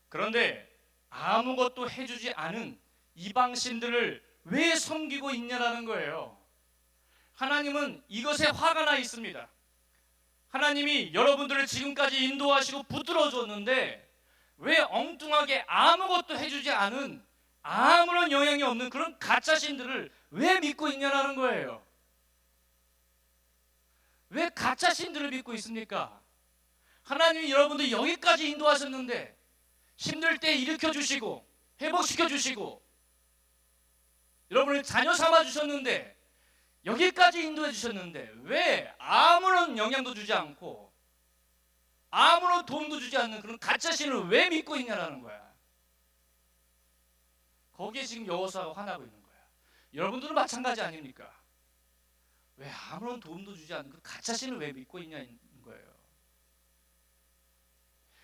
그런데 아무것도 해주지 않은 이방 신들을 왜 섬기고 있냐라는 거예요. 하나님은 이것에 화가 나 있습니다. 하나님이 여러분들을 지금까지 인도하시고 붙들어 줬는데 왜 엉뚱하게 아무것도 해주지 않은 아무런 영향이 없는 그런 가짜 신들을 왜 믿고 있냐라는 거예요. 왜 가짜 신들을 믿고 있습니까? 하나님이 여러분들 여기까지 인도하셨는데 힘들 때 일으켜 주시고 회복시켜 주시고 여러분을 자녀 삼아 주셨는데 여기까지 인도해 주셨는데 왜 아무런 영향도 주지 않고 아무런 도움도 주지 않는 그런 가짜 신을 왜 믿고 있냐라는 거야. 거기에 지금 여호수아가 화나고 있는 거야. 여러분들은 마찬가지 아닙니까? 왜 아무런 도움도 주지 않는 그 가짜 신을 왜 믿고 있냐는 거예요.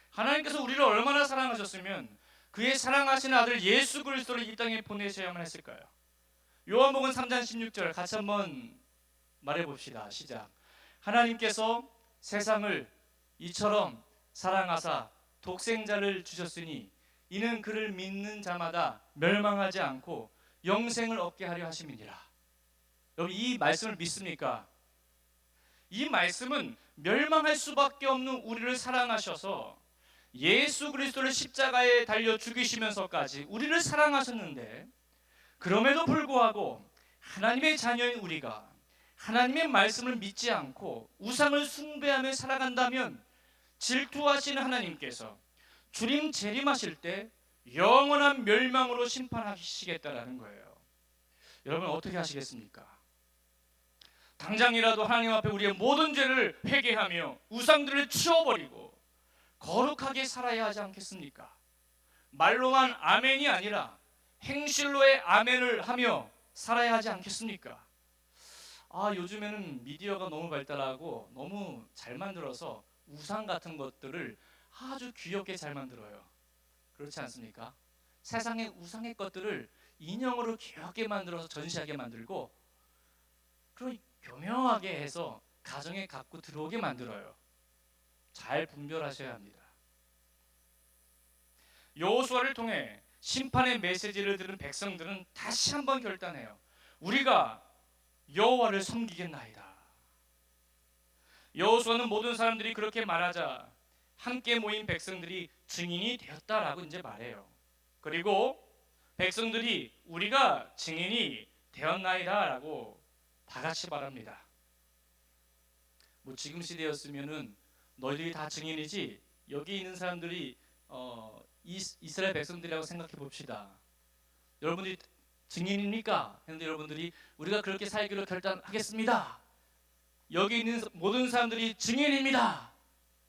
하나님께서 우리를 얼마나 사랑하셨으면 그의 사랑하시는 아들 예수 그리스도를 이 땅에 보내셔야만 했을까요? 요한복음 3장 16절 같이 한번 말해봅시다. 시작. 하나님께서 세상을 이처럼 사랑하사 독생자를 주셨으니 이는 그를 믿는 자마다 멸망하지 않고 영생을 얻게 하려 하심이니라. 여러분 이 말씀을 믿습니까? 이 말씀은 멸망할 수밖에 없는 우리를 사랑하셔서 예수 그리스도를 십자가에 달려 죽이시면서까지 우리를 사랑하셨는데 그럼에도 불구하고 하나님의 자녀인 우리가 하나님의 말씀을 믿지 않고 우상을 숭배하며 살아간다면 질투하시는 하나님께서 주님 재림하실 때 영원한 멸망으로 심판하시겠다라는 거예요. 여러분 어떻게 하시겠습니까? 당장이라도 하나님 앞에 우리의 모든 죄를 회개하며 우상들을 치워버리고 거룩하게 살아야 하지 않겠습니까? 말로만 아멘이 아니라 행실로의 아멘을 하며 살아야 하지 않겠습니까? 요즘에는 미디어가 너무 발달하고 너무 잘 만들어서 우상 같은 것들을 아주 귀엽게 잘 만들어요. 그렇지 않습니까? 세상의 우상의 것들을 인형으로 귀엽게 만들어서 전시하게 만들고 그런 교묘하게 해서 가정에 갖고 들어오게 만들어요. 잘 분별하셔야 합니다. 여호수아를 통해 심판의 메시지를 들은 백성들은 다시 한번 결단해요. 우리가 여호와를 섬기겠나이다. 여호수아는 모든 사람들이 그렇게 말하자 함께 모인 백성들이 증인이 되었다라고 이제 말해요. 그리고 백성들이 우리가 증인이 되었나이다라고 다 같이 말합니다. 뭐 지금 시대였으면은 너희들이 다 증인이지 여기 있는 사람들이 이스라엘 백성들이라고 생각해 봅시다. 여러분들이 증인입니까? 했는데 여러분들이 우리가 그렇게 살기로 결단하겠습니다. 여기 있는 모든 사람들이 증인입니다.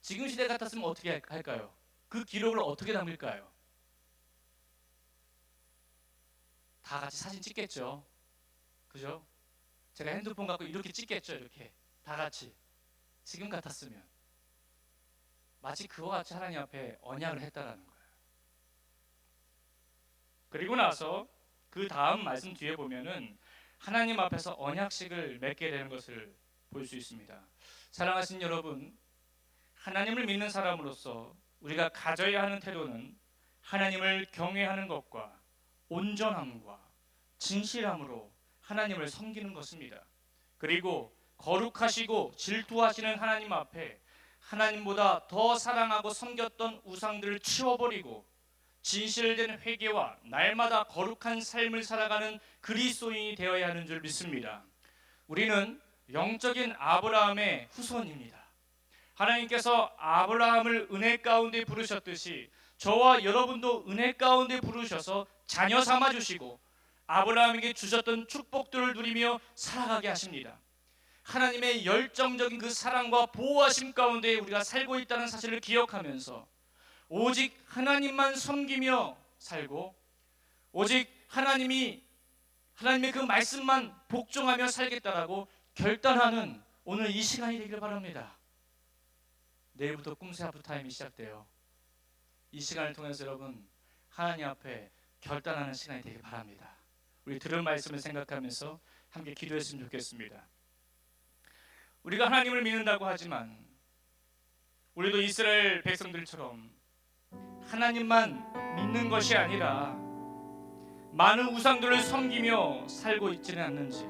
지금 시대 같았으면 어떻게 할까요? 그 기록을 어떻게 남길까요? 다 같이 사진 찍겠죠. 그죠? 제가 핸드폰 갖고 이렇게 찍겠죠. 이렇게 다 같이. 지금 같았으면 마치 그와 같이 하나님 앞에 언약을 했다라는 거예요. 그리고 나서 그 다음 말씀 뒤에 보면은 하나님 앞에서 언약식을 맺게 되는 것을 볼 수 있습니다. 사랑하신 여러분, 하나님을 믿는 사람으로서 우리가 가져야 하는 태도는 하나님을 경외하는 것과 온전함과 진실함으로 하나님을 섬기는 것입니다. 그리고 거룩하시고 질투하시는 하나님 앞에 하나님보다 더 사랑하고 섬겼던 우상들을 치워버리고 진실된 회개와 날마다 거룩한 삶을 살아가는 그리스도인이 되어야 하는 줄 믿습니다. 우리는 영적인 아브라함의 후손입니다. 하나님께서 아브라함을 은혜 가운데 부르셨듯이 저와 여러분도 은혜 가운데 부르셔서 자녀 삼아 주시고 아브라함에게 주셨던 축복들을 누리며 살아가게 하십니다. 하나님의 열정적인 그 사랑과 보호하심 가운데 우리가 살고 있다는 사실을 기억하면서 오직 하나님만 섬기며 살고 오직 하나님의 그 말씀만 복종하며 살겠다라고 결단하는 오늘 이 시간이 되기를 바랍니다. 내일부터 꿈새 하프타임이 시작돼요. 이 시간을 통해서 여러분 하나님 앞에 결단하는 시간이 되길 바랍니다. 우리 들은 말씀을 생각하면서 함께 기도했으면 좋겠습니다. 우리가 하나님을 믿는다고 하지만 우리도 이스라엘 백성들처럼 하나님만 믿는 것이 아니라 많은 우상들을 섬기며 살고 있지는 않는지,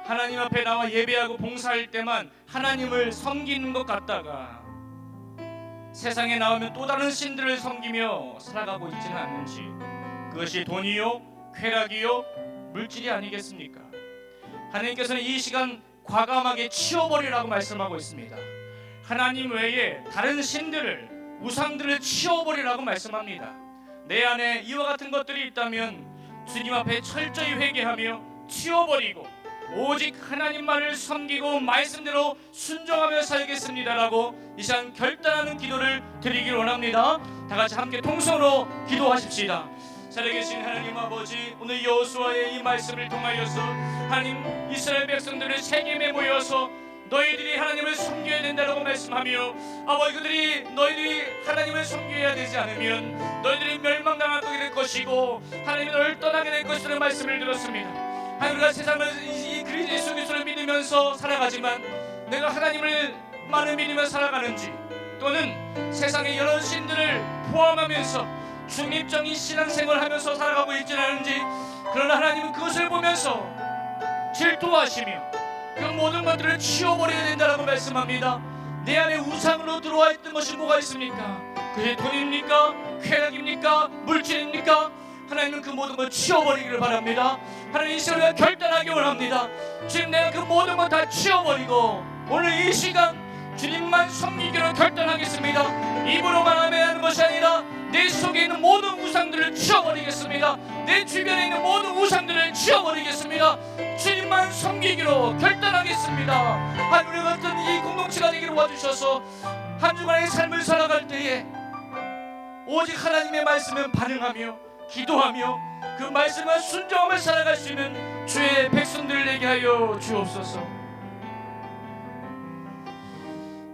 하나님 앞에 나와 예배하고 봉사할 때만 하나님을 섬기는 것 같다가 세상에 나오면 또 다른 신들을 섬기며 살아가고 있지는 않는지, 그것이 돈이요, 쾌락이요, 물질이 아니겠습니까? 하나님께서는 이 시간 과감하게 치워버리라고 말씀하고 있습니다. 하나님 외에 다른 신들을, 우상들을 치워버리라고 말씀합니다. 내 안에 이와 같은 것들이 있다면 주님 앞에 철저히 회개하며 치워버리고 오직 하나님만을 섬기고 말씀대로 순종하며 살겠습니다라고 이 시간 결단하는 기도를 드리길 원합니다. 다 같이 함께 통성으로 기도하십시다. 살아계신 하나님 아버지, 오늘 여호수아의 이 말씀을 통하여서 하나님 이스라엘 백성들을 세겜에 모여서 너희들이 하나님을 섬겨야 된다고 말씀하며 아버지 너희들이 하나님을 섬겨야 되지 않으면 너희들이 멸망당하게 될 것이고 하나님이 너희를 떠나게 될 것이라는 말씀을 들었습니다. 하나님, 우리가 세상을 이 그리스도 예수를 믿으면서 살아가지만 내가 하나님을 많이 믿으며 살아가는지, 또는 세상의 여러 신들을 포함하면서 중립적인 신앙생활을 하면서 살아가고 있지는 않은지, 그러나 하나님은 그것을 보면서 질투하시며 그 모든 것들을 치워버려야 된다고 말씀합니다. 내 안에 우상으로 들어와 있던 것이 뭐가 있습니까? 그게 돈입니까? 쾌락입니까? 물질입니까? 하나님은 그 모든 걸 치워버리기를 바랍니다. 하나님, 이 시간에 결단하기 원합니다. 주님, 내가 그 모든 걸 다 치워버리고 오늘 이 시간 주님만 섬기기로 결단하겠습니다. 입으로만 하는 것이 아니라 내 속에 있는 모든 우상들을 치워버리겠습니다. 내 주변에 있는 모든 우상들을 치워버리겠습니다. 주님만 섬기기로 결단하겠습니다. 하나님, 우리 같은 이 공동체가 되기를 도와주셔서 한 주간의 삶을 살아갈 때에 오직 하나님의 말씀에 반응하며 기도하며 그 말씀을 순종하며 살아갈 수 있는 주의 백성들 되게 하여 주옵소서.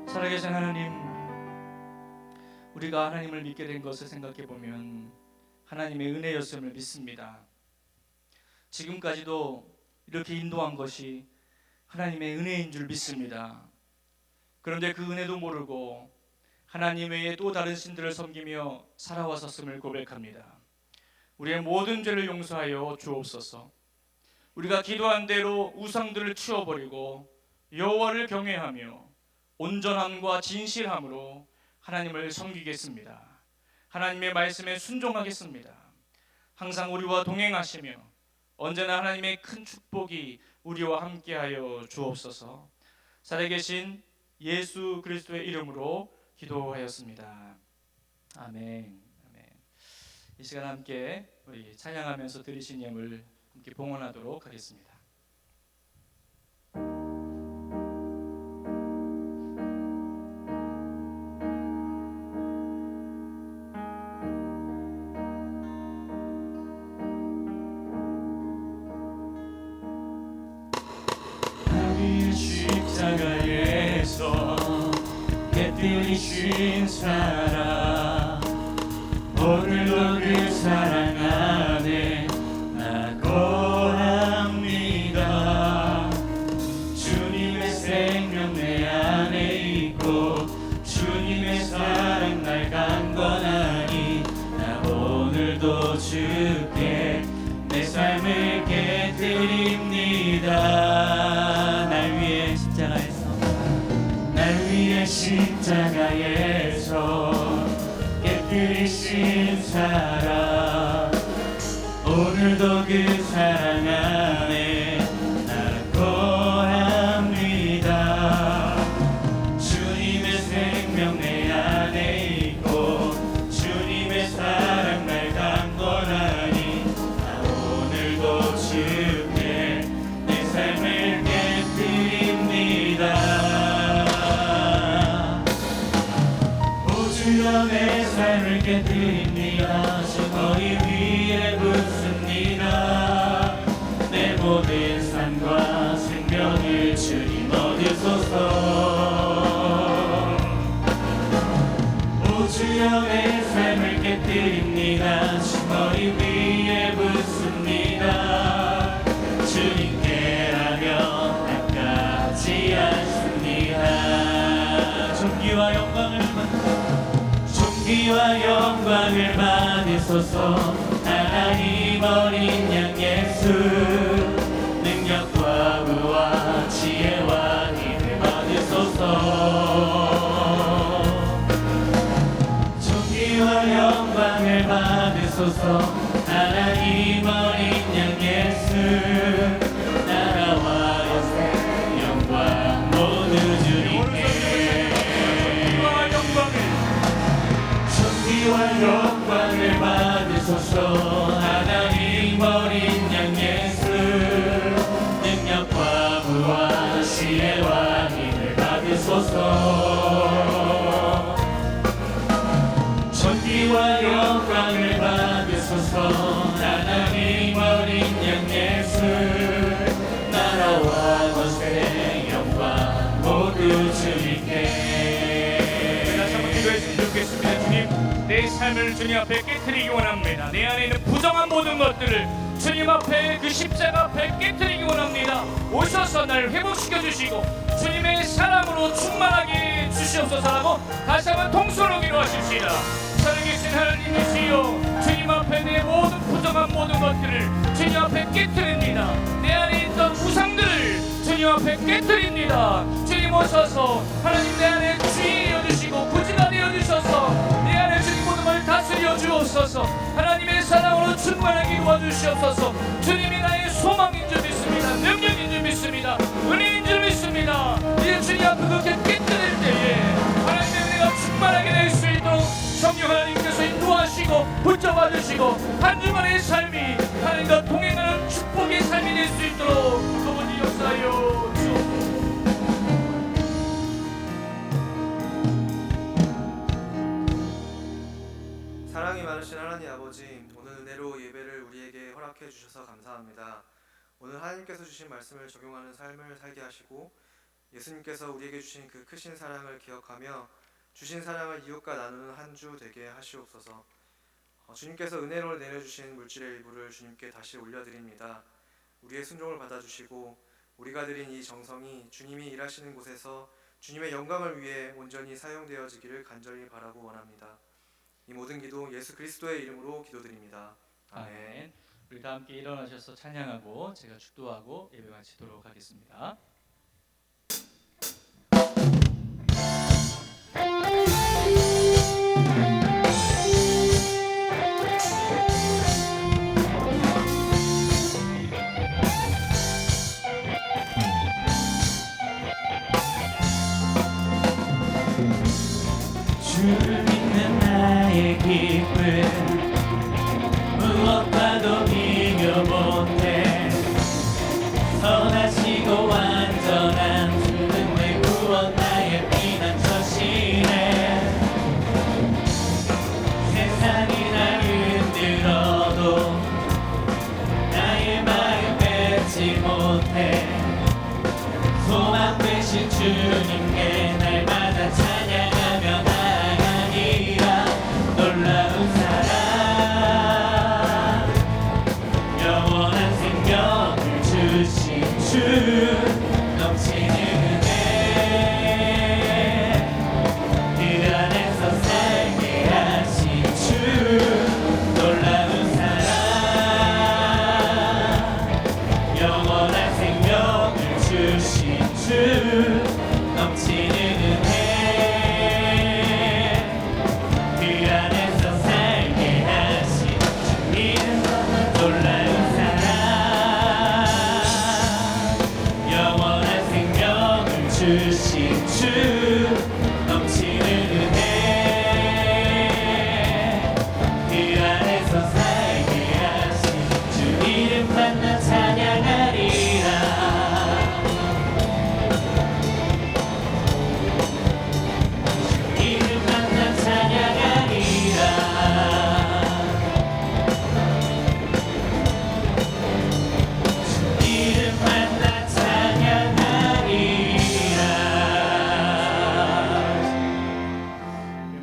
살아계신 하나님, 우리가 하나님을 믿게 된 것을 생각해 보면 하나님의 은혜였음을 믿습니다. 지금까지도 이렇게 인도한 것이 하나님의 은혜인 줄 믿습니다. 그런데 그 은혜도 모르고 하나님 외에 또 다른 신들을 섬기며 살아왔었음을 고백합니다. 우리의 모든 죄를 용서하여 주옵소서. 우리가 기도한 대로 우상들을 치워버리고 여호와를 경외하며 온전함과 진실함으로 하나님을 섬기겠습니다. 하나님의 말씀에 순종하겠습니다. 항상 우리와 동행하시며 언제나 하나님의 큰 축복이 우리와 함께하여 주옵소서. 살아계신 예수 그리스도의 이름으로 기도하였습니다. 아멘. 아멘. 이 시간 함께 우리 찬양하면서 드리신 예물 함께 봉헌하도록 하겠습니다. 십자가에서 깨뜨리신 사랑, 오늘도 그 사랑 안에 나 거합니다. 주님의 사랑 날 강건하니 나 오늘도 주께 내 삶을 깨뜨립니다. 날 위해 십자가에서 깨뜨리신 사랑 오늘도 그 사랑 안에 나를 거합니다. 주님의 생명 내 안에 있고 주님의 사랑 날 강건하니 나 오늘도 주께 내 삶을 깨뜨립니다. 오 주여 내 삶을 깨뜨립니다. 주 머리 위에 붓습니다. 내 모든 삶과 생명을 주님 얻으소서. 오 주여 내 삶을 깨뜨립니다. 주 머리 위에 붓습니다. 주님께라면 아깝지 않습니다. 존귀와 영광을 받으소서. 하나님 어린 양 예수 능력과 부와 지혜와 힘을 받으소서. 존귀와 영광을 받으소서. 하나님 어린 양 예수 나라와 영생 영광 모두 주님께. 존귀와 영광을 받으소서. 하나님 어린 양 예수 능력과 부와 지혜와 힘을 받으소서. 존귀와 영광을 받으소서. 하나님 어린 양 예수 나라와 권세 영광 모두 주님께. 다시 한번 기도했으면 좋겠습니다. 주님, 내 삶을 주님 앞에 깨트리기 원합니다. 내 안에 있는 부정한 모든 것들을 주님 앞에 그 십자가 앞에 깨트리기 원합니다. 오셔서 나를 회복시켜 주시고 주님의 사랑으로 충만하게 주시옵소서라고 다시 한번 통솔로 기도하십시다. 살아계신 하나님이시여, 주님 앞에 내 모든 부정한 모든 것들을 주님 앞에 깨트립니다. 내 안에 있던 우상들을 주님 앞에 깨트립니다. 주님 오셔서 하나님 내 안에 주인이여 주시고 구주가 되어 주셔서 내 안에 주님 모든 걸 다스려 주옵소서. 하나님의 사랑으로 충만하게 도와주시옵소서. 주님이 나의 소망인 줄 믿습니다. 능력인 줄 믿습니다. 은혜인 줄 믿습니다. 이제 주님 앞에 그렇게 깨뜨릴 때에 하나님의 은혜가 충만하게 될 수 있도록 성령 하나님께서 인도하시고 붙잡아 주시고 한 주간의 삶이 하나님과 동행하는 축복의 삶이 될 수 있도록 아버지 역사하여 주옵소서. 사랑이 많으신 하나님 아버지, 오늘 은혜로 예배를 우리에게 허락해 주셔서 감사합니다. 오늘 하나님께서 주신 말씀을 적용하는 삶을 살게 하시고 예수님께서 우리에게 주신 그 크신 사랑을 기억하며 주신 사랑을 이웃과 나누는 한 주 되게 하시옵소서. 주님께서 은혜로 내려주신 물질의 일부를 주님께 다시 올려드립니다. 우리의 순종을 받아주시고 우리가 드린 이 정성이 주님이 일하시는 곳에서 주님의 영광을 위해 온전히 사용되어지기를 간절히 바라고 원합니다. 이 모든 기도 예수 그리스도의 이름으로 기도드립니다. 아멘. 우리 다 함께 일어나셔서 찬양하고 제가 축도하고 예배 마치도록 하겠습니다. 주를 믿는 나의 기쁨 무엇과도 비교 못해. 선하시고 완전한 주는 내 구원 나의 피난처시네. 세상이 날 흔들어도 나의 마음 뺏지 못해. 소망 되신 주님께 날마다 찬양하며 나아가리라. 놀라운 사랑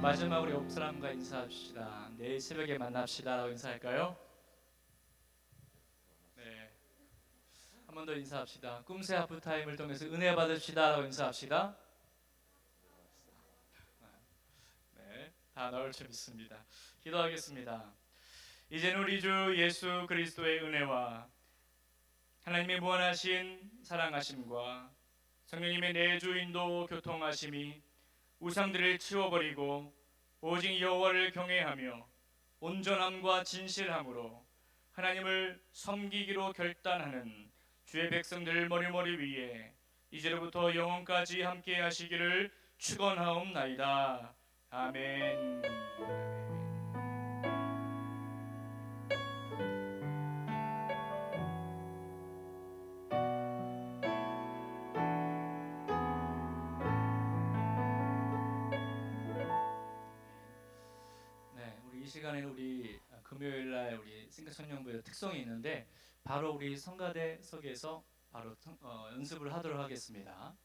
마지막으로 옆 사람과 인사합시다. 내일 새벽에 만납시다라고 인사할까요? 네. 한 번 더 인사합시다. 꿈새 하프타임을 통해서 은혜 받읍시다라고 인사합시다. 네, 다 나올 줄 믿습니다. 기도하겠습니다. 이제는 우리 주 예수 그리스도의 은혜와 하나님의 무한하신 사랑하심과 성령님의 내주 인도 교통하심이 우상들을 치워버리고 오직 여호와를 경외하며 온전함과 진실함으로 하나님을 섬기기로 결단하는 주의 백성들 머리머리 위에 이제로부터 영원까지 함께 하시기를 축원하옵나이다. 아멘. 네, 우리 이 시간에는 우리 금요일 날 우리 싱글 청년부의 특성이 있는데 바로 우리 성가대석에서 바로 연습을 하도록 하겠습니다.